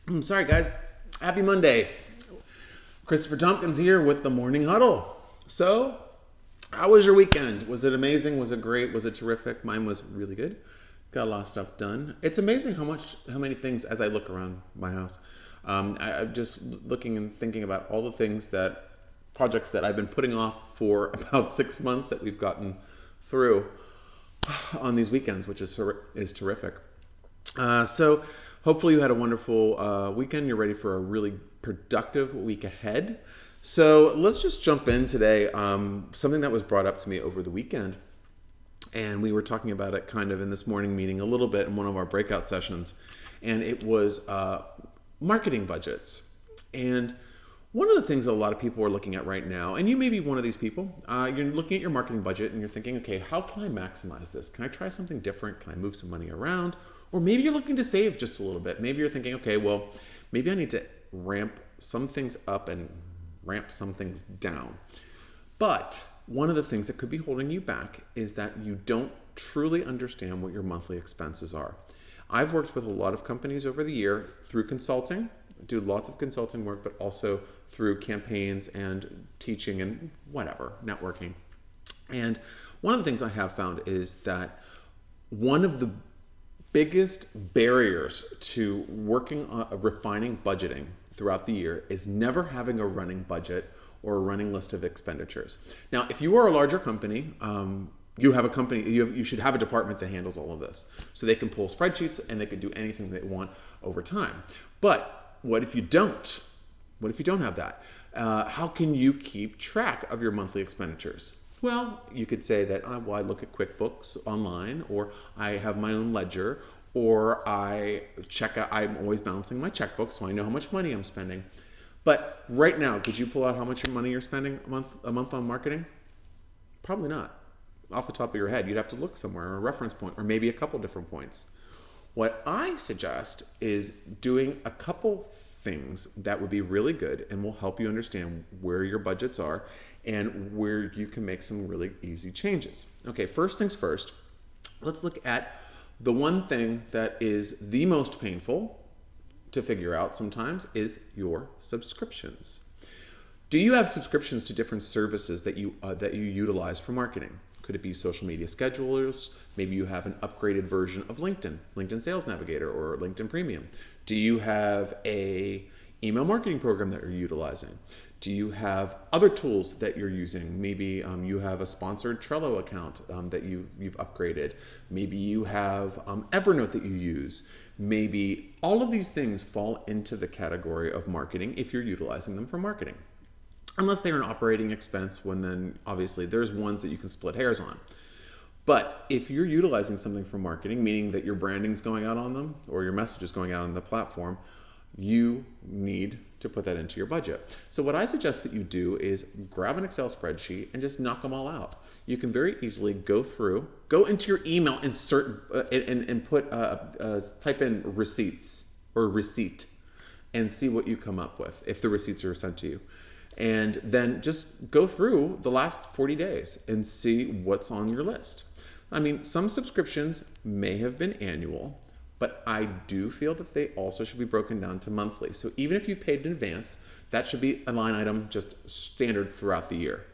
I'm sorry, guys. Happy Monday. Christopher Tompkins here with the Morning Huddle. So, how was your weekend? Was it amazing? Was it great? Was it terrific? Mine was really good. Got a lot of stuff done. It's amazing how many things, as I look around my house, I'm just looking and thinking about all the projects that I've been putting off for about 6 months that we've gotten through on these weekends, which is terrific. So hopefully you had a wonderful weekend. You're ready for a really productive week ahead. So let's just jump in today. Something that was brought up to me over the weekend, and we were talking about it kind of in this morning meeting a little bit in one of our breakout sessions, and it was marketing budgets. And one of the things that a lot of people are looking at right now, and you may be one of these people, you're looking at your marketing budget and you're thinking, okay, how can I maximize this? Can I try something different? Can I move some money around? Or maybe you're looking to save just a little bit. Maybe you're thinking, okay, well, maybe I need to ramp some things up and ramp some things down. But one of the things that could be holding you back is that you don't truly understand what your monthly expenses are. I've worked with a lot of companies over the year through consulting, do lots of consulting work, but also through campaigns and teaching and whatever, networking. And one of the things I have found is that one of the biggest barriers to working on refining budgeting throughout the year is never having a running budget or a running list of expenditures. Now, if you are a larger company, you should have a department that handles all of this. So they can pull spreadsheets and they can do anything they want over time. But what if you don't? What if you don't have that? How can you keep track of your monthly expenditures? Well, you could say that, I look at QuickBooks online, or I have my own ledger, or I'm always balancing my checkbook so I know how much money I'm spending. But right now, could you pull out how much money you're spending a month on marketing? Probably not. Off the top of your head, you'd have to look somewhere, or a reference point, or maybe a couple different points. What I suggest is doing a couple things that would be really good and will help you understand where your budgets are and where you can make some really easy changes. Okay, first things first, let's look at the one thing that is the most painful to figure out sometimes is your subscriptions. Do you have subscriptions to different services that you utilize for marketing? Could it be social media schedulers? Maybe you have an upgraded version of LinkedIn Sales Navigator or LinkedIn Premium. Do you have a email marketing program that you're utilizing? Do you have other tools that you're using? Maybe you have a sponsored Trello account that you've upgraded. Maybe you have Evernote that you use. Maybe all of these things fall into the category of marketing if you're utilizing them for marketing. Unless they're an operating expense, when then obviously there's ones that you can split hairs on. But if you're utilizing something for marketing, meaning that your branding's going out on them or your message is going out on the platform, you need to put that into your budget. So what I suggest that you do is grab an Excel spreadsheet and just knock them all out. You can very easily go into your email, insert and put type in receipts or receipt and see what you come up with if the receipts are sent to you. And then just go through the last 40 days and see what's on your list. I mean, some subscriptions may have been annual, but I do feel that they also should be broken down to monthly. So even if you paid in advance, that should be a line item just standard throughout the year.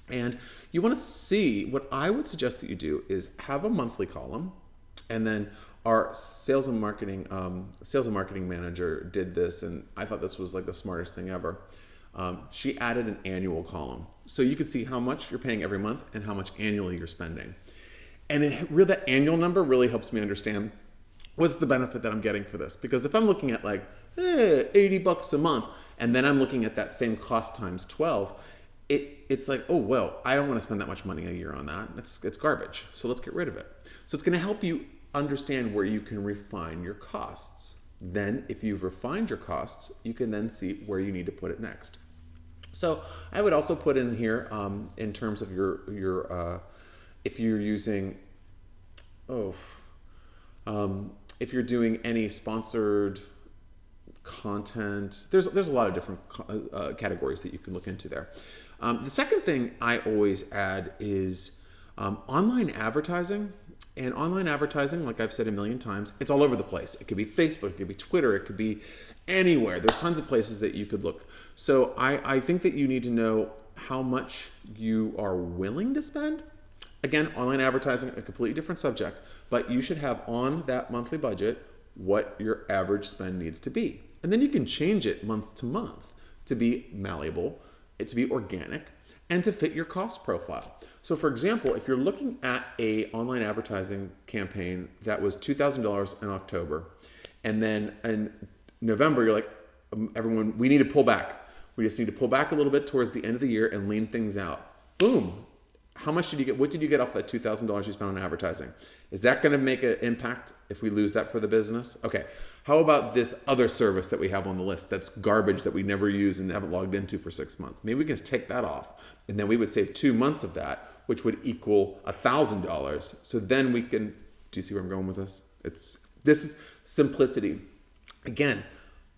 And you want to see, what I would suggest that you do is have a monthly column, and then our sales and marketing manager did this, and I thought this was like the smartest thing ever. She added an annual column. So you could see how much you're paying every month and how much annually you're spending. And that annual number really helps me understand what's the benefit that I'm getting for this. Because if I'm looking at like $80 a month, and then I'm looking at that same cost times 12, it's like, oh, well, I don't want to spend that much money a year on that. It's garbage. So let's get rid of it. So it's going to help you understand where you can refine your costs. Then if you've refined your costs, you can then see where you need to put it next. So I would also put in here in terms of your if you're using, if you're doing any sponsored content, there's a lot of different categories that you can look into there. The second thing I always add is online advertising And online advertising, like I've said a million times, it's all over the place. It could be Facebook, it could be Twitter, it could be anywhere. There's tons of places that you could look. So I think that you need to know how much you are willing to spend. Again, online advertising, a completely different subject, but you should have on that monthly budget what your average spend needs to be. And then you can change it month to month to be malleable, to be organic, and to fit your cost profile. So for example, if you're looking at a online advertising campaign that was $2,000 in October, and then in November, you're like, everyone, we need to pull back. We just need to pull back a little bit towards the end of the year and lean things out. Boom. How much did you get? What did you get off that $2,000 you spent on advertising? Is that going to make an impact if we lose that for the business? Okay. How about this other service that we have on the list that's garbage that we never use and haven't logged into for 6 months? Maybe we can just take that off, and then we would save 2 months of that, which would equal $1,000. So then we can, do you see where I'm going with this? This is simplicity. Again,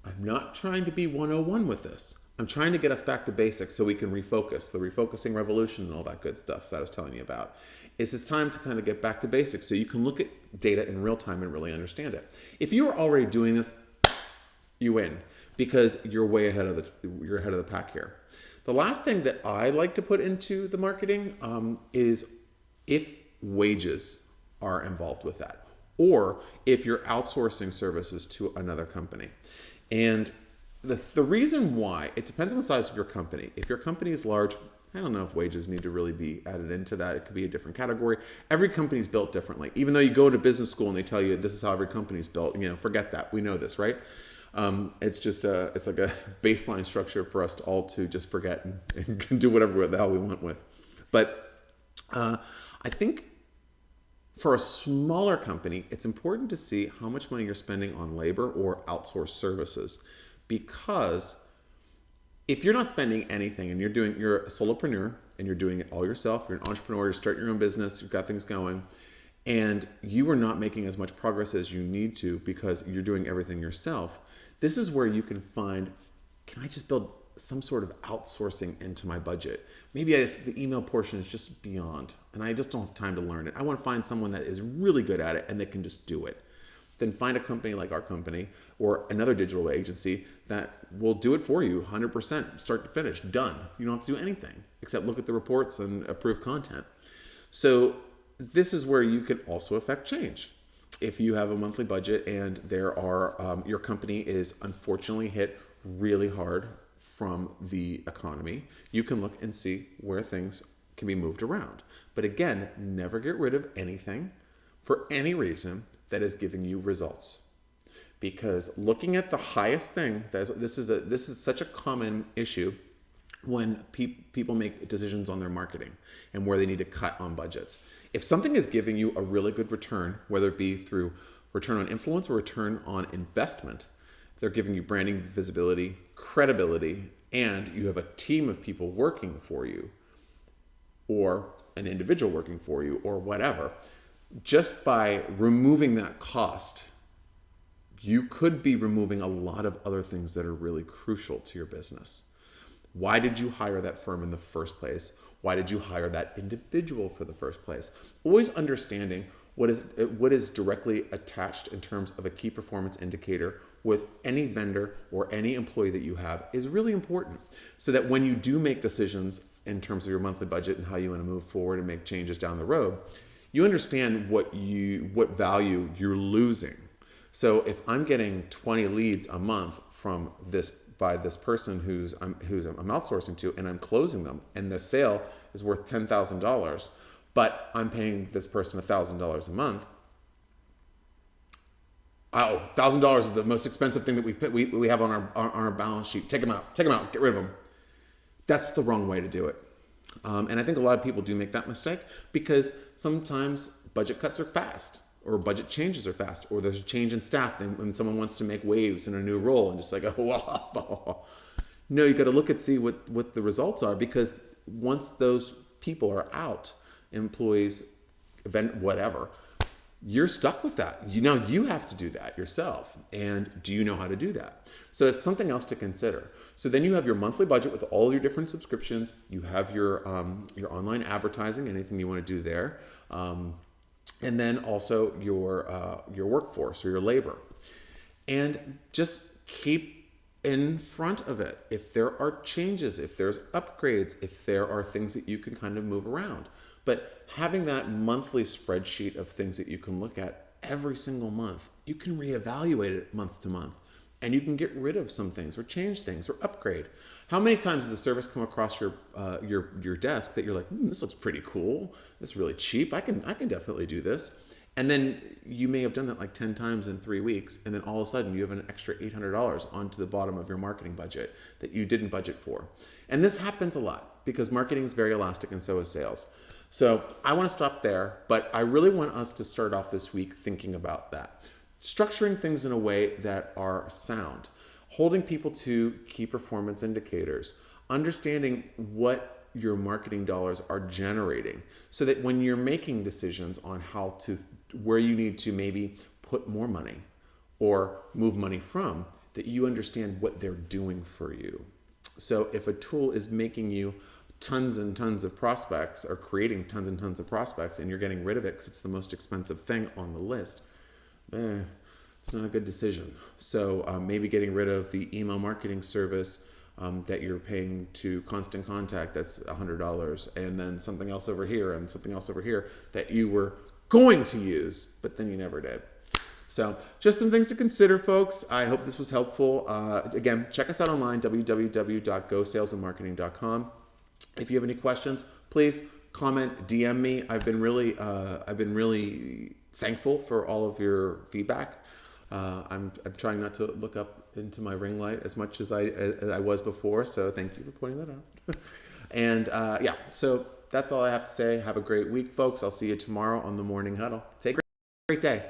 I'm not trying to be 101 with this. I'm trying to get us back to basics so we can refocus, the refocusing revolution and all that good stuff that I was telling you about. It's time to kind of get back to basics so you can look at data in real time and really understand it. If you are already doing this, you win because you're way ahead of the pack here. The last thing that I like to put into the marketing is if wages are involved with that, or if you're outsourcing services to another company. And the reason why, it depends on the size of your company. If your company is large, I don't know if wages need to really be added into that. It could be a different category. Every company is built differently. Even though you go to business school and they tell you this is how every company is built, forget that. We know this, right? It's just it's like a baseline structure for us to all to just forget and do whatever the hell we want with. But I think for a smaller company, it's important to see how much money you're spending on labor or outsourced services. Because if you're not spending anything and you're a solopreneur and you're doing it all yourself, you're an entrepreneur, you're starting your own business, you've got things going, and you are not making as much progress as you need to because you're doing everything yourself, this is where you can find, can I just build some sort of outsourcing into my budget? Maybe the email portion is just beyond, and I just don't have time to learn it. I want to find someone that is really good at it and that can just do it. Then find a company like our company or another digital agency that will do it for you 100%, start to finish, done. You don't have to do anything except look at the reports and approve content. So this is where you can also affect change. If you have a monthly budget and your company is unfortunately hit really hard from the economy, you can look and see where things can be moved around. But again, never get rid of anything for any reason that is giving you results. Because looking at the highest thing, this is such a common issue when people make decisions on their marketing and where they need to cut on budgets. If something is giving you a really good return, whether it be through return on influence or return on investment, they're giving you branding, visibility, credibility, and you have a team of people working for you, or an individual working for you, or whatever. Just by removing that cost, you could be removing a lot of other things that are really crucial to your business. Why did you hire that firm in the first place? Why did you hire that individual for the first place? Always understanding what is directly attached in terms of a key performance indicator with any vendor or any employee that you have is really important. So that when you do make decisions in terms of your monthly budget and how you want to move forward and make changes down the road, you understand what value you're losing. So if I'm getting 20 leads a month from this person who's I'm outsourcing to, and I'm closing them, and the sale is worth $10,000, but I'm paying this person $1,000 a month. Oh, $1,000 is the most expensive thing that we have on our balance sheet. Take them out, get rid of them. That's the wrong way to do it. And I think a lot of people do make that mistake because sometimes budget cuts are fast, or budget changes are fast, or there's a change in staff and someone wants to make waves in a new role and just like, oh, no, you got to look and see what the results are, because once those people are out, employees, event, whatever, you're stuck with that. You have to do that yourself. And do you know how to do that? So it's something else to consider. So then you have your monthly budget with all your different subscriptions. You have your online advertising, anything you want to do there. and then also your workforce or your labor, and just keep in front of it. If there are changes, if there's upgrades, if there are things that you can kind of move around. But having that monthly spreadsheet of things that you can look at every single month, you can reevaluate it month to month. And you can get rid of some things or change things or upgrade. How many times does a service come across your desk that you're like, this looks pretty cool. This is really cheap. I can definitely do this. And then you may have done that like 10 times in 3 weeks, and then all of a sudden you have an extra $800 onto the bottom of your marketing budget that you didn't budget for. And this happens a lot because marketing is very elastic, and so is sales. So I want to stop there, but I really want us to start off this week thinking about that. Structuring things in a way that are sound, holding people to key performance indicators, understanding what your marketing dollars are generating, so that when you're making decisions on where you need to maybe put more money or move money from, that you understand what they're doing for you. So if a tool is making you tons and tons of prospects, or creating tons and tons of prospects, and you're getting rid of it because it's the most expensive thing on the list, it's not a good decision. So maybe getting rid of the email marketing service that you're paying to Constant Contact, that's $100, and then something else over here and something else over here that you were going to use, but then you never did. So just some things to consider, folks. I hope this was helpful. Again, check us out online, www.gosalesandmarketing.com. If you have any questions, please comment, DM me. I've been really thankful for all of your feedback. I'm trying not to look up into my ring light as much as I was before, so thank you for pointing that out. And so that's all I have to say. Have a great week, folks. I'll see you tomorrow on the Morning Huddle. Take a great day.